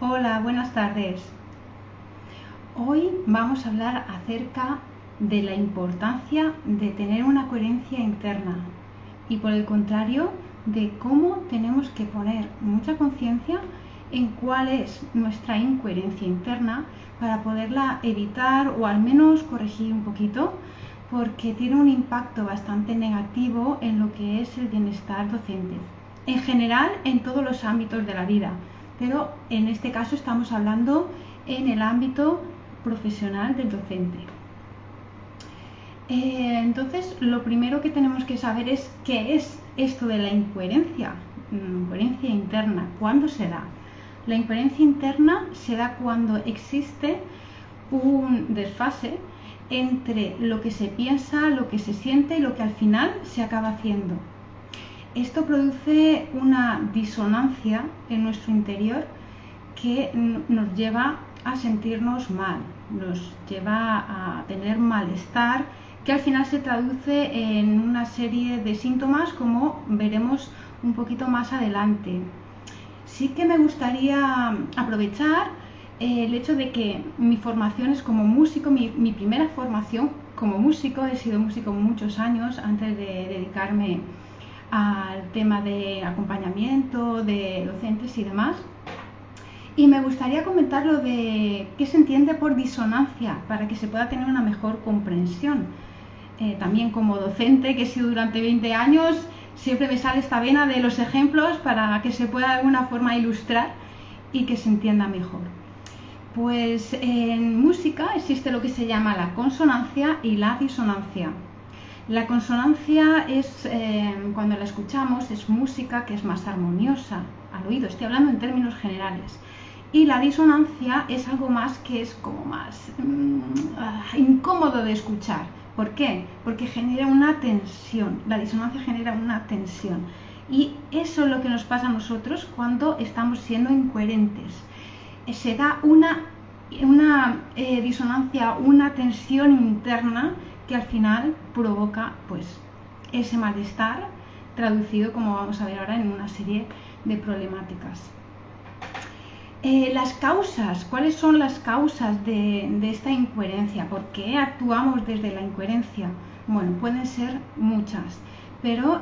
Hola, buenas tardes. Hoy vamos a hablar acerca de la importancia de tener una coherencia interna y por el contrario de cómo tenemos que poner mucha conciencia en cuál es nuestra incoherencia interna para poderla evitar o al menos corregir un poquito, porque tiene un impacto bastante negativo en lo que es el bienestar docente, en general en todos los ámbitos de la vida, pero en este caso estamos hablando en el ámbito profesional del docente. Entonces, lo primero que tenemos que saber es qué es esto de la incoherencia interna. ¿Cuándo se da? La incoherencia interna se da cuando existe un desfase entre lo que se piensa, lo que se siente y lo que al final se acaba haciendo. Esto produce una disonancia en nuestro interior que nos lleva a sentirnos mal, nos lleva a tener malestar, que al final se traduce en una serie de síntomas como veremos un poquito más adelante. Sí que me gustaría aprovechar el hecho de que mi formación es como músico, mi primera formación como músico, he sido músico muchos años antes de dedicarme al tema de acompañamiento, de docentes y demás. Y me gustaría comentar lo de qué se entiende por disonancia para que se pueda tener una mejor comprensión. También como docente, que he sido durante 20 años, siempre me sale esta vena de los ejemplos para que se pueda de alguna forma ilustrar y que se entienda mejor. Pues en música existe lo que se llama la consonancia y la disonancia. La consonancia es, cuando la escuchamos, es música que es más armoniosa al oído, estoy hablando en términos generales. Y la disonancia es algo más que es como más incómodo de escuchar. ¿Por qué? Porque genera una tensión, la disonancia genera una tensión. Y eso es lo que nos pasa a nosotros cuando estamos siendo incoherentes. Se da una disonancia, una tensión interna que al final provoca pues ese malestar traducido, como vamos a ver ahora, en una serie de problemáticas. Las causas, ¿cuáles son las causas de esta incoherencia? ¿Por qué actuamos desde la incoherencia? Bueno, pueden ser muchas, pero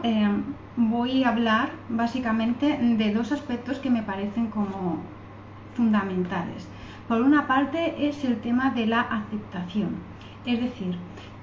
voy a hablar básicamente de dos aspectos que me parecen como fundamentales. Por una parte es el tema de la aceptación, es decir,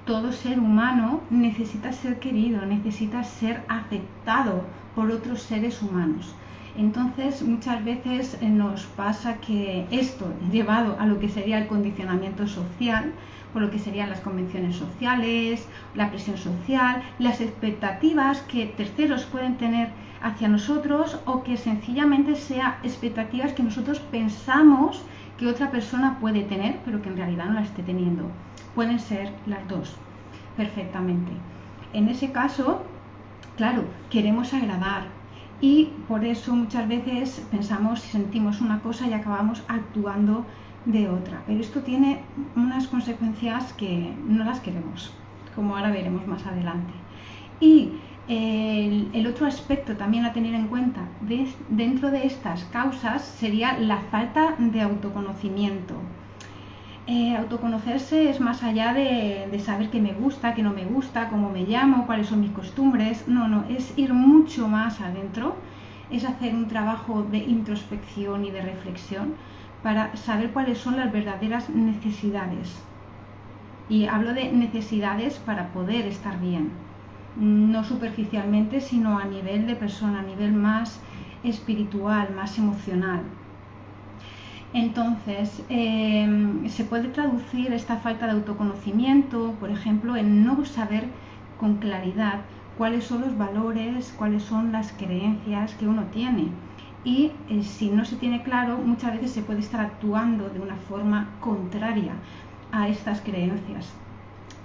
todo ser humano necesita ser querido, necesita ser aceptado por otros seres humanos. Entonces muchas veces nos pasa que esto, llevado a lo que sería el condicionamiento social, por lo que serían las convenciones sociales, la presión social, las expectativas que terceros pueden tener hacia nosotros o que sencillamente sean expectativas que nosotros pensamos que otra persona puede tener, pero que en realidad no la esté teniendo. Pueden ser las dos, perfectamente. En ese caso, claro, queremos agradar y por eso muchas veces pensamos, sentimos una cosa y acabamos actuando de otra. Pero esto tiene unas consecuencias que no las queremos, como ahora veremos más adelante. Y el otro aspecto también a tener en cuenta dentro de estas causas sería la falta de autoconocimiento. Autoconocerse es más allá de saber qué me gusta, qué no me gusta, cómo me llamo, cuáles son mis costumbres. No, es ir mucho más adentro, es hacer un trabajo de introspección y de reflexión para saber cuáles son las verdaderas necesidades. Y hablo de necesidades para poder estar bien, no superficialmente, sino a nivel de persona, a nivel más espiritual, más emocional. Entonces, se puede traducir esta falta de autoconocimiento, por ejemplo, en no saber con claridad cuáles son los valores, cuáles son las creencias que uno tiene. Y si no se tiene claro, muchas veces se puede estar actuando de una forma contraria a estas creencias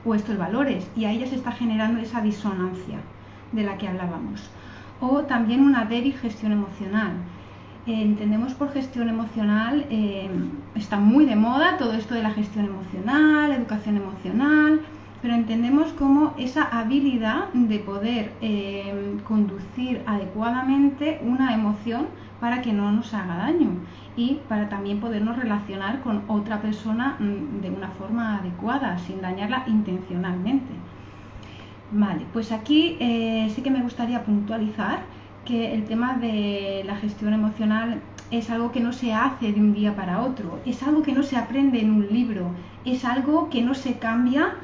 o estos valores, y ahí ya se está generando esa disonancia de la que hablábamos. O también una débil gestión emocional. Entendemos por gestión emocional, está muy de moda todo esto de la gestión emocional, educación emocional, pero entendemos como esa habilidad de poder conducir adecuadamente una emoción para que no nos haga daño y para también podernos relacionar con otra persona de una forma adecuada, sin dañarla intencionalmente. Vale, pues aquí sí que me gustaría puntualizar que el tema de la gestión emocional es algo que no se hace de un día para otro, es algo que no se aprende en un libro, es algo que no se cambia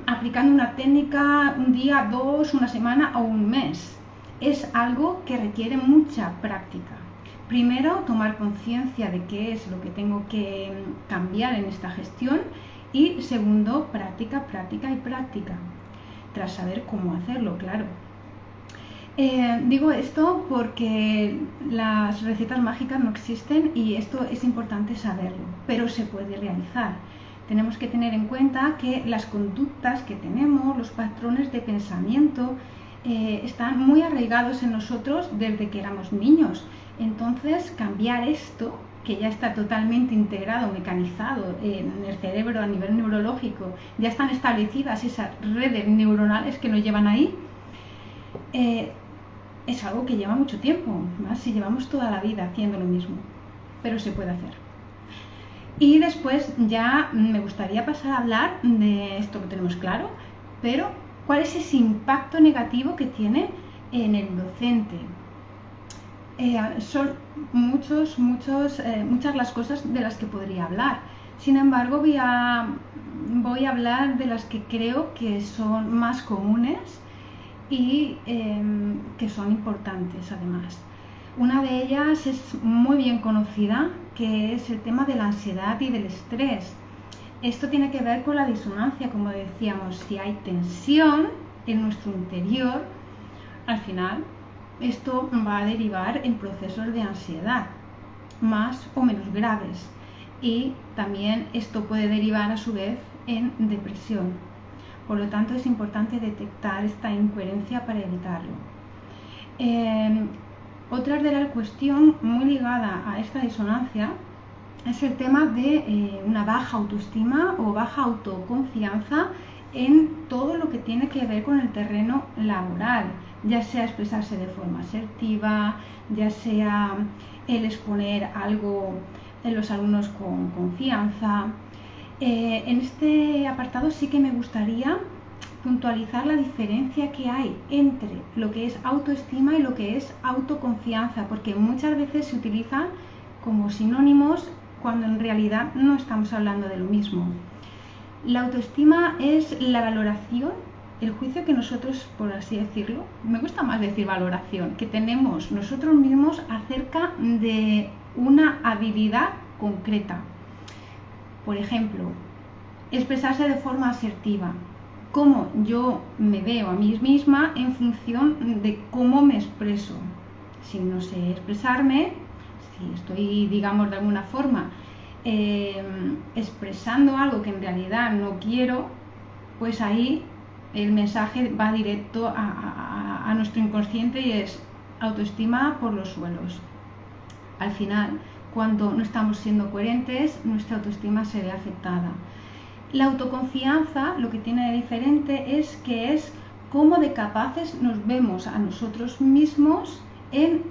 aplicando una técnica un día, dos, una semana o un mes. Es algo que requiere mucha práctica. Primero, tomar conciencia de qué es lo que tengo que cambiar en esta gestión y segundo, práctica, práctica y práctica, tras saber cómo hacerlo, claro. Digo esto porque las recetas mágicas no existen y esto es importante saberlo, pero se puede realizar. Tenemos que tener en cuenta que las conductas que tenemos, los patrones de pensamiento, están muy arraigados en nosotros desde que éramos niños. Entonces, cambiar esto, que ya está totalmente integrado, mecanizado en el cerebro a nivel neurológico, ya están establecidas esas redes neuronales que nos llevan ahí, es algo que lleva mucho tiempo, más si llevamos toda la vida haciendo lo mismo, pero se puede hacer. Y después ya me gustaría pasar a hablar de esto que tenemos claro, pero ¿cuál es ese impacto negativo que tiene en el docente? Son muchas las cosas de las que podría hablar. Sin embargo, voy a hablar de las que creo que son más comunes y que son importantes además. Una de ellas es muy bien conocida, que es el tema de la ansiedad y del estrés. Esto tiene que ver con la disonancia, como decíamos. Si hay tensión en nuestro interior, al final esto va a derivar en procesos de ansiedad, más o menos graves. Y también esto puede derivar a su vez en depresión. Por lo tanto, es importante detectar esta incoherencia para evitarlo. Otra de la cuestión muy ligada a esta disonancia es el tema de una baja autoestima o baja autoconfianza en todo lo que tiene que ver con el terreno laboral, ya sea expresarse de forma asertiva, ya sea el exponer algo en los alumnos con confianza. En este apartado sí que me gustaría puntualizar la diferencia que hay entre lo que es autoestima y lo que es autoconfianza, porque muchas veces se utilizan como sinónimos cuando en realidad no estamos hablando de lo mismo. La autoestima es la valoración, el juicio que nosotros, por así decirlo, me gusta más decir valoración, que tenemos nosotros mismos acerca de una habilidad concreta. Por ejemplo, expresarse de forma asertiva. Cómo yo me veo a mí misma en función de cómo me expreso. Si no sé expresarme, si estoy, digamos, de alguna forma expresando algo que en realidad no quiero, pues ahí el mensaje va directo a nuestro inconsciente y es autoestima por los suelos. Al final, cuando no estamos siendo coherentes, nuestra autoestima se ve afectada. La autoconfianza lo que tiene de diferente es que es cómo de capaces nos vemos a nosotros mismos en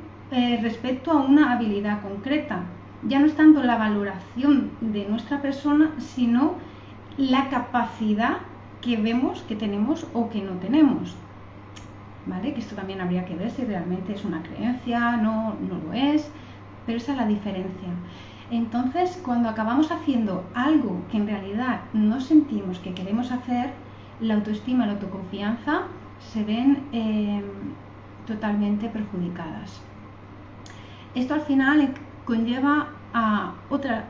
respecto a una habilidad concreta. Ya no es tanto la valoración de nuestra persona, sino la capacidad que vemos que tenemos o que no tenemos. ¿Vale? Que esto también habría que ver si realmente es una creencia, no lo es, pero esa es la diferencia. Entonces, cuando acabamos haciendo algo que en realidad no sentimos que queremos hacer, la autoestima y la autoconfianza se ven totalmente perjudicadas. Esto al final conlleva a otra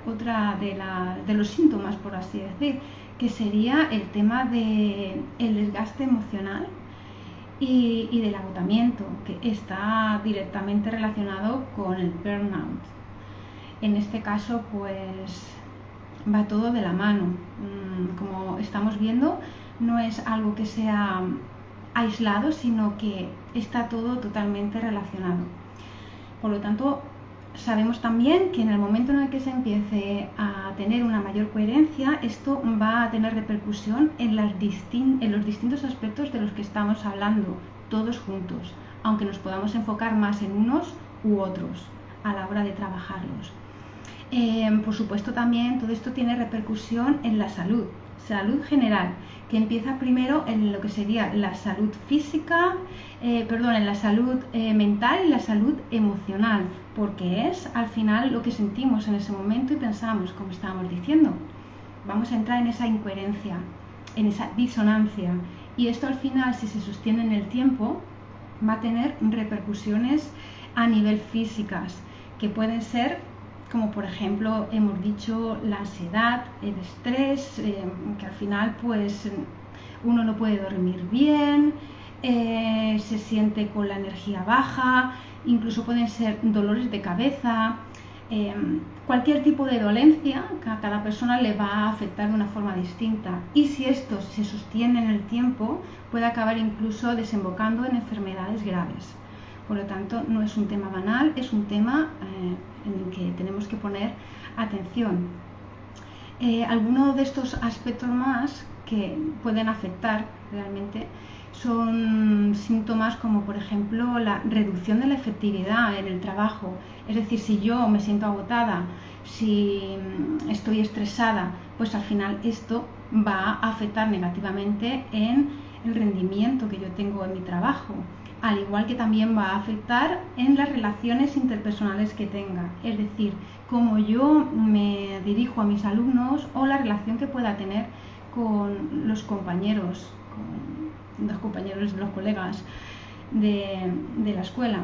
de los síntomas, por así decir, que sería el tema del desgaste emocional y del agotamiento, que está directamente relacionado con el burnout. En este caso, pues va todo de la mano. Como estamos viendo, no es algo que sea aislado, sino que está todo totalmente relacionado. Por lo tanto, sabemos también que en el momento en el que se empiece a tener una mayor coherencia, esto va a tener repercusión en los distintos aspectos de los que estamos hablando, todos juntos, aunque nos podamos enfocar más en unos u otros a la hora de trabajarlos. Por supuesto, también todo esto tiene repercusión en la salud general, que empieza primero en lo que sería la salud física, en la salud mental y la salud emocional, porque es al final lo que sentimos en ese momento y pensamos, como estábamos diciendo. Vamos a entrar en esa incoherencia, en esa disonancia, y esto al final, si se sostiene en el tiempo, va a tener repercusiones a nivel físicas, que pueden ser, como por ejemplo hemos dicho, la ansiedad, el estrés, que al final pues uno no puede dormir bien, se siente con la energía baja, incluso pueden ser dolores de cabeza, cualquier tipo de dolencia que a cada persona le va a afectar de una forma distinta, y si esto se sostiene en el tiempo puede acabar incluso desembocando en enfermedades graves. Por lo tanto, no es un tema banal, es un tema en el que tenemos que poner atención. Algunos de estos aspectos más que pueden afectar realmente son síntomas como, por ejemplo, la reducción de la efectividad en el trabajo. Es decir, si yo me siento agotada, si estoy estresada, pues al final esto va a afectar negativamente en el rendimiento que yo tengo en mi trabajo, al igual que también va a afectar en las relaciones interpersonales que tenga, es decir, cómo yo me dirijo a mis alumnos o la relación que pueda tener con los compañeros, los colegas de la escuela.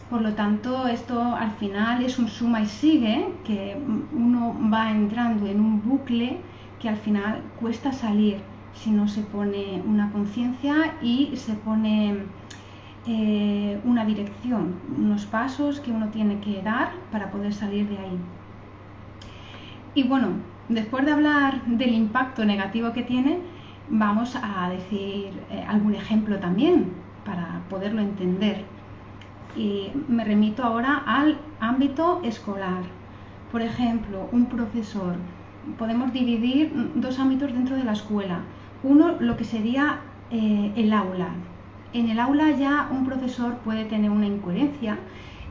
Por lo tanto, esto al final es un suma y sigue, que uno va entrando en un bucle que al final cuesta salir si no se pone una conciencia y se pone una dirección, unos pasos que uno tiene que dar para poder salir de ahí. Y bueno, después de hablar del impacto negativo que tiene, vamos a decir algún ejemplo también para poderlo entender. Y me remito ahora al ámbito escolar. Por ejemplo, un profesor. Podemos dividir dos ámbitos dentro de la escuela. Uno, lo que sería el aula. En el aula ya un profesor puede tener una incoherencia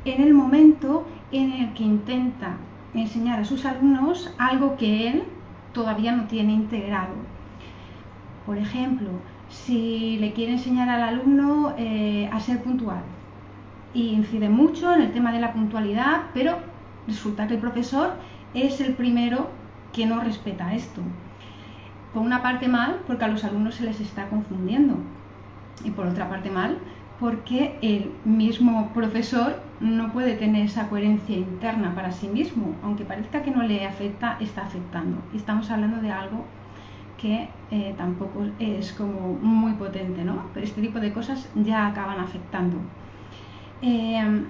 en el momento en el que intenta enseñar a sus alumnos algo que él todavía no tiene integrado. Por ejemplo, si le quiere enseñar al alumno a ser puntual y incide mucho en el tema de la puntualidad, pero resulta que el profesor es el primero que no respeta esto. Por una parte mal, porque a los alumnos se les está confundiendo, y por otra parte mal, porque el mismo profesor no puede tener esa coherencia interna para sí mismo, aunque parezca que no le afecta, está afectando. Y estamos hablando de algo que tampoco es como muy potente, ¿no? Pero este tipo de cosas ya acaban afectando.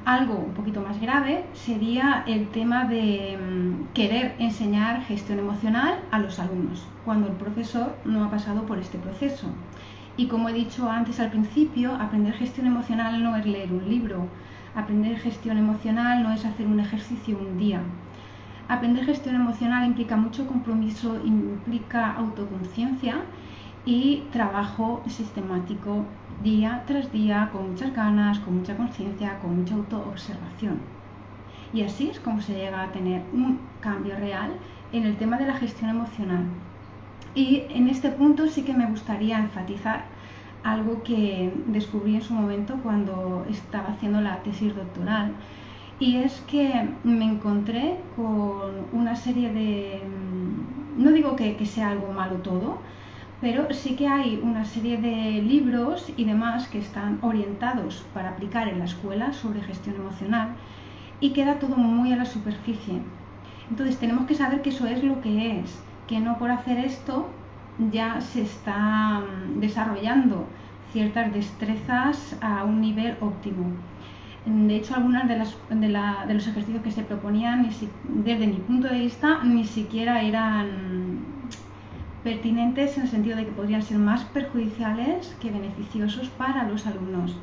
Algo un poquito más grave sería el tema de querer enseñar gestión emocional a los alumnos, cuando el profesor no ha pasado por este proceso. Y como he dicho antes al principio, aprender gestión emocional no es leer un libro. Aprender gestión emocional no es hacer un ejercicio un día. Aprender gestión emocional implica mucho compromiso, implica autoconciencia y trabajo sistemático día tras día, con muchas ganas, con mucha conciencia, con mucha autoobservación. Y así es como se llega a tener un cambio real en el tema de la gestión emocional. Y en este punto sí que me gustaría enfatizar algo que descubrí en su momento cuando estaba haciendo la tesis doctoral, y es que me encontré con una serie de, no digo que sea algo malo todo, pero sí que hay una serie de libros y demás que están orientados para aplicar en la escuela sobre gestión emocional, y queda todo muy a la superficie. Entonces tenemos que saber que eso es lo que es, que no por hacer esto ya se está desarrollando ciertas destrezas a un nivel óptimo. De hecho, algunas de los ejercicios que se proponían, desde mi punto de vista, ni siquiera eran pertinentes, en el sentido de que podrían ser más perjudiciales que beneficiosos para los alumnos.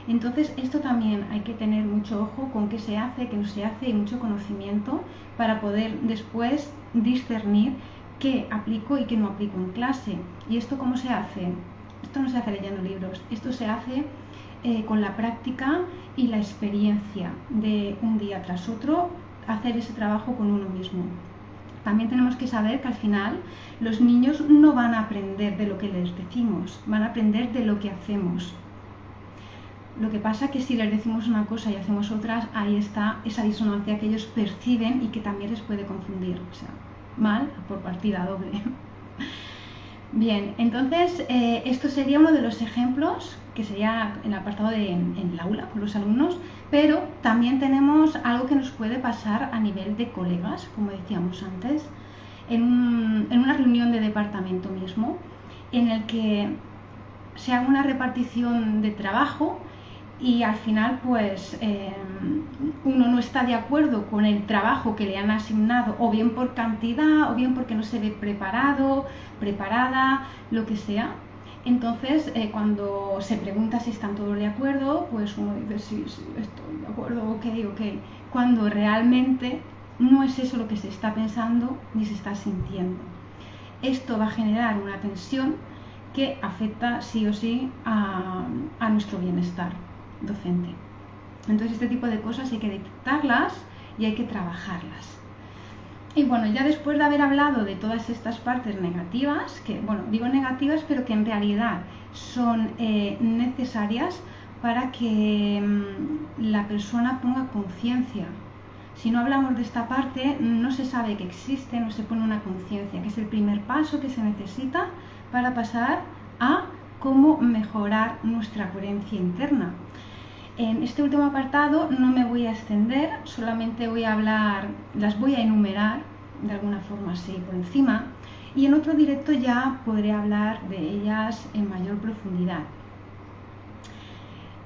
Entonces esto también hay que tener mucho ojo con qué se hace, qué no se hace y mucho conocimiento para poder después discernir qué aplico y qué no aplico en clase. ¿Y esto cómo se hace? Esto no se hace leyendo libros, esto se hace con la práctica y la experiencia de un día tras otro hacer ese trabajo con uno mismo. También tenemos que saber que al final los niños no van a aprender de lo que les decimos, van a aprender de lo que hacemos. Lo que pasa es que si les decimos una cosa y hacemos otras, ahí está esa disonancia que ellos perciben y que también les puede confundir. O sea, mal por partida doble. Bien, entonces esto sería uno de los ejemplos, que sería el apartado en el aula con los alumnos, pero también tenemos algo que nos puede pasar a nivel de colegas, como decíamos antes, en una reunión de departamento mismo, en el que se haga una repartición de trabajo y al final pues uno no está de acuerdo con el trabajo que le han asignado, o bien por cantidad o bien porque no se ve preparado, preparada, lo que sea. Entonces cuando se pregunta si están todos de acuerdo, pues uno dice sí, estoy de acuerdo, ok, cuando realmente no es eso lo que se está pensando ni se está sintiendo. Esto va a generar una tensión que afecta sí o sí a nuestro bienestar docente. Entonces este tipo de cosas hay que detectarlas y hay que trabajarlas. Y bueno, ya después de haber hablado de todas estas partes negativas, que bueno, digo negativas, pero que en realidad son necesarias para que la persona ponga conciencia. Si no hablamos de esta parte, no se sabe que existe, no se pone una conciencia, que es el primer paso que se necesita para pasar a cómo mejorar nuestra coherencia interna. En este último apartado no me voy a extender, solamente voy a hablar, las voy a enumerar de alguna forma así por encima, y en otro directo ya podré hablar de ellas en mayor profundidad.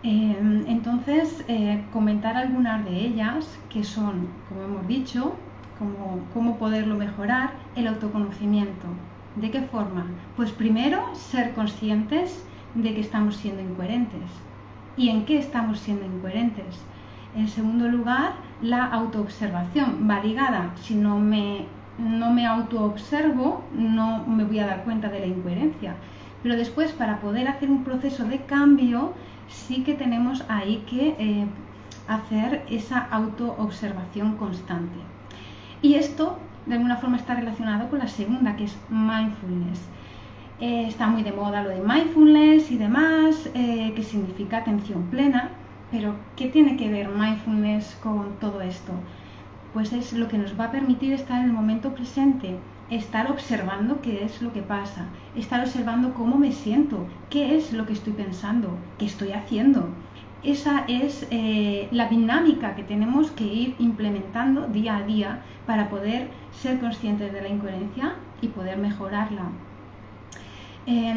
Entonces, comentar algunas de ellas, que son, como hemos dicho, cómo poderlo mejorar, el autoconocimiento. ¿De qué forma? Pues primero, ser conscientes de que estamos siendo incoherentes. ¿Y en qué estamos siendo incoherentes? En segundo lugar, la autoobservación va ligada. Si no me autoobservo, no me voy a dar cuenta de la incoherencia. Pero después, para poder hacer un proceso de cambio, sí que tenemos ahí que hacer esa autoobservación constante. Y esto, de alguna forma, está relacionado con la segunda, que es mindfulness. Está muy de moda lo de mindfulness y demás, que significa atención plena, pero ¿qué tiene que ver mindfulness con todo esto? Pues es lo que nos va a permitir estar en el momento presente, estar observando qué es lo que pasa, estar observando cómo me siento, qué es lo que estoy pensando, qué estoy haciendo. Esa es la dinámica que tenemos que ir implementando día a día para poder ser conscientes de la incoherencia y poder mejorarla.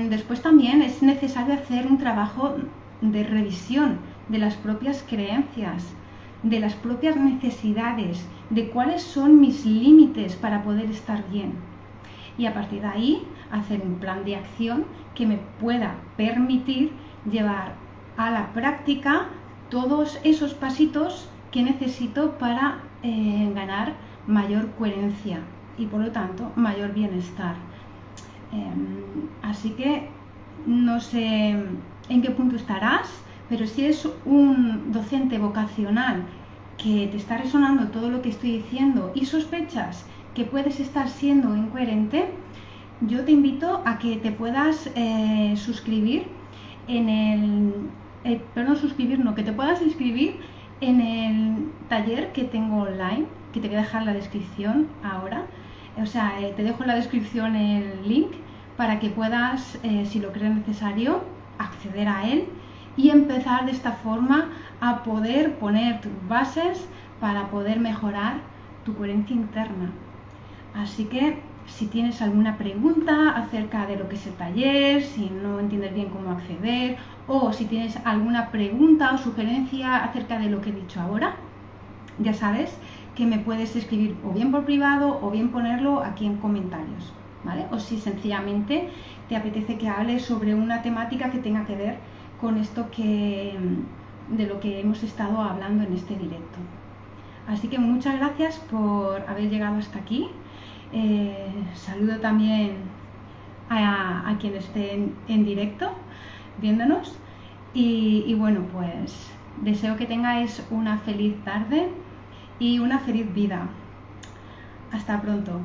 Después también es necesario hacer un trabajo de revisión de las propias creencias, de las propias necesidades, de cuáles son mis límites para poder estar bien. Y a partir de ahí hacer un plan de acción que me pueda permitir llevar a la práctica todos esos pasitos que necesito para ganar mayor coherencia y por lo tanto mayor bienestar. Así que no sé en qué punto estarás, pero si eres un docente vocacional que te está resonando todo lo que estoy diciendo y sospechas que puedes estar siendo incoherente, yo te invito a que te puedas suscribir en el que te puedas inscribir en el taller que tengo online, que te voy a dejar en la descripción ahora. O sea, te dejo en la descripción el link para que puedas, si lo crees necesario, acceder a él y empezar de esta forma a poder poner tus bases para poder mejorar tu coherencia interna. Así que si tienes alguna pregunta acerca de lo que es el taller, si no entiendes bien cómo acceder, o si tienes alguna pregunta o sugerencia acerca de lo que he dicho ahora, ya sabes que me puedes escribir o bien por privado o bien ponerlo aquí en comentarios, ¿vale? O si sencillamente te apetece que hable sobre una temática que tenga que ver con esto que de lo que hemos estado hablando en este directo. Así que muchas gracias por haber llegado hasta aquí. Saludo también a quien esté en directo viéndonos y bueno, pues deseo que tengáis una feliz tarde y una feliz vida. Hasta pronto.